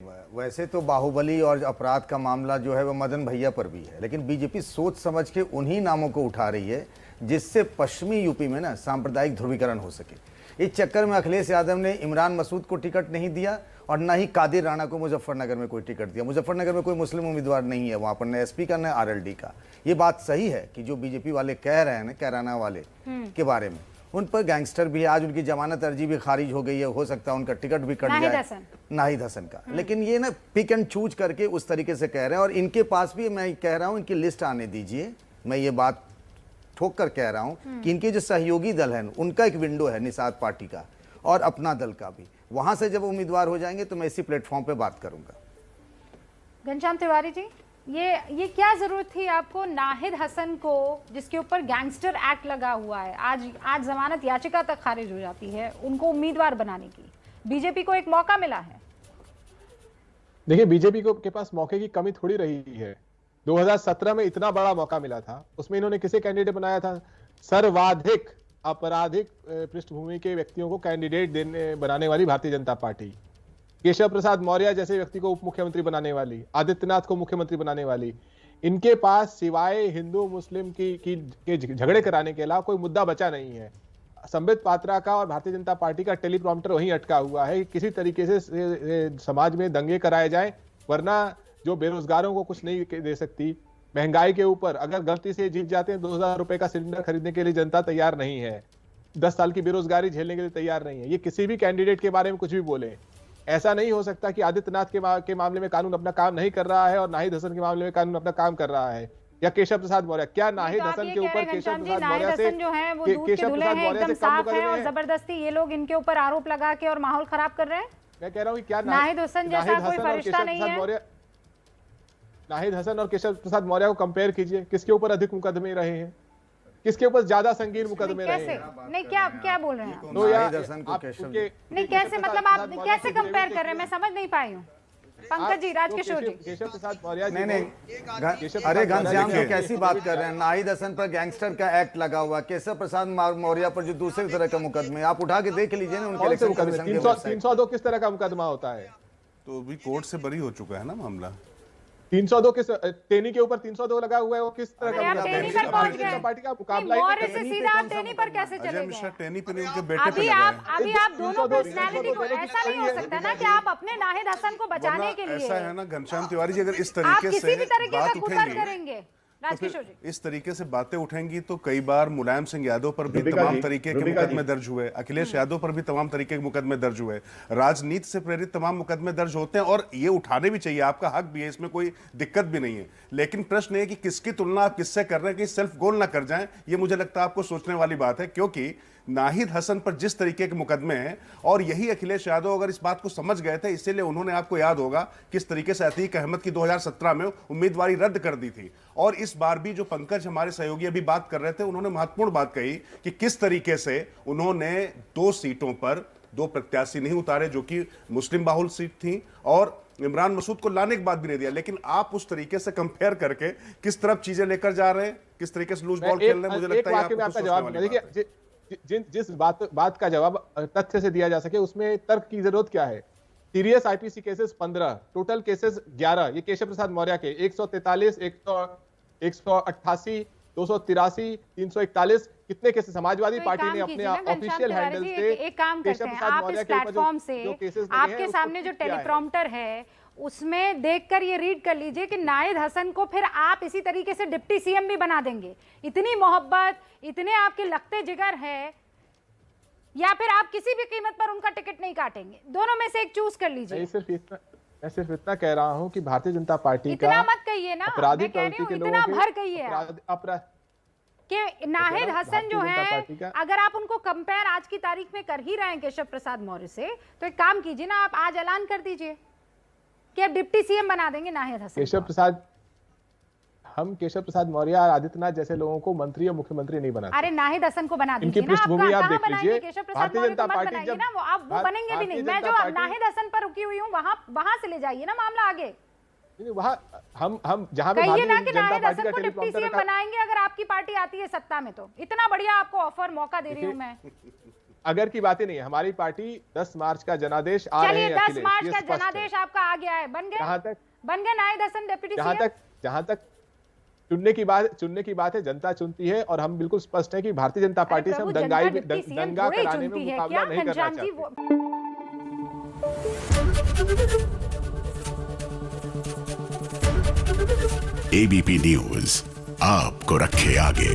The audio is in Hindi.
वैसे तो बाहुबली और अपराध का मामला जो है वह मदन भैया पर भी है, लेकिन बीजेपी सोच समझ के उन्हीं नामों को उठा रही है जिससे पश्चिमी यूपी में ना सांप्रदायिक ध्रुवीकरण हो सके। इस चक्कर में अखिलेश यादव ने इमरान मसूद को टिकट नहीं दिया और न ही कादिर राणा को मुजफ्फरनगर में कोई टिकट दिया। मुजफ्फरनगर में कोई मुस्लिम उम्मीदवार नहीं है, वहाँ पर न एसपी का न आरएलडी का। ये बात सही है कि जो बीजेपी वाले कह रहे हैं ना, कैराना वाले के बारे में, उन पर गैंगस्टर भी है। आज उनकी जमानत अर्जी भी खारिज हो गई है, हो सकता है उनका टिकट भी कट जाए, नाहिद हसन का। लेकिन ये ना पिक एंड चूज करके उस तरीके से कह रहे हैं। और इनके पास भी मैं कह रहा हूं, इनकी लिस्ट आने दीजिए। मैं ये बात ठोक कर कह रहा हूं कि इनके जो सहयोगी दल है उनका एक विंडो है, निषाद पार्टी का और अपना दल का भी। वहां से जब उम्मीदवार हो जाएंगे तो मैं इसी प्लेटफॉर्म पे बात करूंगा। घनश्याम तिवारी जी, ये क्या जरूरत थी आपको नाहिद हसन को, जिसके ऊपर गैंगस्टर एक्ट लगा हुआ है, आज जमानत याचिका तक खारिज हो जाती है, उनको उम्मीदवार बनाने की? बीजेपी को एक मौका मिला है। देखिए, बीजेपी को के पास मौके की कमी थोड़ी रही है। 2017 में इतना बड़ा मौका मिला था, उसमें इन्होंने किसे कैंडिडेट बनाया था? सर्वाधिक आपराधिक पृष्ठभूमि के व्यक्तियों को कैंडिडेट बनाने वाली भारतीय जनता पार्टी। केशव प्रसाद मौर्य जैसे व्यक्ति को उप मुख्यमंत्री बनाने वाली, आदित्यनाथ को मुख्यमंत्री बनाने वाली। इनके पास सिवाय हिंदू मुस्लिम के झगड़े कराने के अलावा कोई मुद्दा बचा नहीं है। संबित पात्रा का और भारतीय जनता पार्टी का टेलीप्रॉम्प्टर वहीं अटका हुआ है। किसी तरीके से समाज में दंगे कराए जाए, वरना जो बेरोजगारों को कुछ नहीं दे सकती। महंगाई के ऊपर अगर गलती से जीत जाते हैं, 2000 रुपए का सिलेंडर खरीदने के लिए जनता तैयार नहीं है। 10 साल की बेरोजगारी झेलने के लिए तैयार नहीं है। ये किसी भी कैंडिडेट के बारे में कुछ भी बोले। ऐसा नहीं हो सकता कि आदित्यनाथ के मामले में कानून अपना काम नहीं कर रहा है और नाहिद हसन के मामले में कानून अपना काम कर रहा है, या केशव प्रसाद मौर्य। क्या नाहिद हसन के ऊपर केशव प्रसाद मौर्य से जो है वो दूध के दूल्हे हैं, एकदम साफ है, और जबरदस्ती ये लोग इनके ऊपर आरोप लगा के और माहौल खराब कर रहे हैं? मैं कह रहा हूँ, क्या नाहिद हसन जैसा कोई फरिश्ता नहीं है? नाहिद हसन और केशव प्रसाद मौर्य को कंपेयर कीजिए, किसके ऊपर अधिक मुकदमे रहे हैं, किसके ऊपर ज्यादा संगीन मुकदमे रहे हैं? नहीं, क्या बोल रहे हैं? तो नाहिद हसन को केशव नहीं, कैसे, मतलब आप कैसे कंपेयर कर रहे हैं? मैं समझ नहीं पाई हूँ। पंकज जी, राजकिशोर जी, केशव प्रसाद मौर्य नहीं, अरे घनश्याम जी कैसी बात कर रहे हैं? नाहिद हसन पर गैंगस्टर का एक्ट लगा हुआ, केशव प्रसाद मौर्य पर जो दूसरे तरह का मुकदमे, आप उठा के देख लीजिए ना उनके इलेक्शन कमीशन के वेबसाइट। 302 किस तरह का मुकदमा होता है? तो अभी कोर्ट से बरी हो चुका है ना मामला। 302 किस टेनी के ऊपर 302 लगा हुआ है, वो किस तरह का पार्टी का मुकाबला है? सीधा आप टेनी पर कैसे चले गए? टेनी पे उनके बेटे पे अभी आप दोनों पर्सनालिटी को, ऐसा नहीं हो सकता ना कि आप अपने नाहिद हसन को बचाने के लिए, ऐसा है ना घनश्याम तिवारी जी, अगर इस तरीके से बात उठेंगे, तो इस तरीके से बातें उठेंगी तो कई बार मुलायम सिंह यादव पर भी तमाम तरीके के मुकदमे दर्ज हुए, अखिलेश यादव पर भी तमाम तरीके के मुकदमे दर्ज हुए, राजनीति से प्रेरित तमाम मुकदमे दर्ज होते हैं और ये उठाने भी चाहिए, आपका हक भी है, इसमें कोई दिक्कत भी नहीं है। लेकिन प्रश्न है कि किसकी तुलना आप किससे कर रहे हैं कि सेल्फ गोल ना कर जाएं, ये मुझे लगता है आपको सोचने वाली बात है। क्योंकि नाहिद हसन पर जिस तरीके के मुकदमे हैं, और यही अखिलेश यादव अगर इस बात को समझ गए थे, इसीलिए उन्होंने, आपको याद होगा किस तरीके से अतीक अहमद की 2017 में उम्मीदवारी रद्द कर दी थी। और इस बार भी जो पंकज हमारे सहयोगी अभी बात कर रहे थे, उन्होंने महत्वपूर्ण बात कही कि किस तरीके से उन्होंने 2 सीटों पर 2 प्रत्याशी नहीं उतारे जो कि मुस्लिम बाहुल सीट थी, और इमरान मसूद को लाने के बाद भी नहीं दिया। लेकिन आप उस तरीके से कंपेयर करके किस तरफ चीजें लेकर जा रहे हैं, किस तरीके से लूज बॉल खेल रहे हैं, मुझे लगता है जिस बात का जवाब तथ्य से दिया जा सके, उसमें तर्क की जरूरत क्या है? Serious IPC cases 15, total cases 11, ये केशव प्रसाद मौर्य के 143, 188, 283, 341, कितने केसेस समाजवादी पार्टी ने अपने ऑफिशियल हैंडल से एक काम करते हैं, आप इस प्लेटफॉर्म से आपके सामने जो टेलीप्रॉम्प्टर है उसमें देखकर ये रीड कर लीजिए कि नाहिद हसन को फिर आप इसी तरीके से डिप्टी सीएम भी बना देंगे। इतनी मोहब्बत, इतने आपके लगते जिगर है, या फिर आप किसी भी कीमत पर उनका टिकट नहीं काटेंगे? दोनों में से एक चूज कर लीजिए। मैं सिर्फ इतना कह रहा हूं कि भारतीय जनता पार्टी का, इतना मत कहिए ना, मैं कह रही हूं इतना भर कहिए कि नाहिद हसन जो है, अगर आप उनको कंपेयर आज की तारीख में कर ही रहे हैं केशव प्रसाद मौर्य से, तो एक काम कीजिए ना, आप आज ऐलान कर दीजिए कि अब डिप्टी सीएम बना देंगे नाहिद हसन। हम केशव प्रसाद मौर्य और आदित्यनाथ जैसे लोगों को मंत्री और मुख्यमंत्री नहीं बनाते। अरे नाहिद हसन को बना दीजिए ना, पृष्ठभूमि आप देख लीजिए। केशव प्रसाद मौर्य को मत बनाइए ना, वो आप वो बनेंगे भी नहीं। मैं जो नाहिद हसन पर रुकी हुई हूँ, वहां से ले जाइए ना मामला आगे। वहां हम जहां पे कहिए ना कि नाहिद हसन को डिप्टी सीएम बनाएंगे अगर आपकी पार्टी आती है सत्ता में, तो इतना बढ़िया आपको ऑफर मौका दे रही हूँ मैं। अगर की बातें नहीं है, हमारी पार्टी 10 मार्च का जनादेश आ रहे हैं। 10 मार्च का जनादेश आपका आ गया है, बन गए नाहिद हसन डिप्टी सीएम। जहां तक चुनने की बात है, जनता चुनती है और हम बिल्कुल स्पष्ट है कि भारतीय जनता पार्टी से हम दंगा कराने में मुकाबला नहीं करना चाहते। एबीपी न्यूज आपको रखे आगे।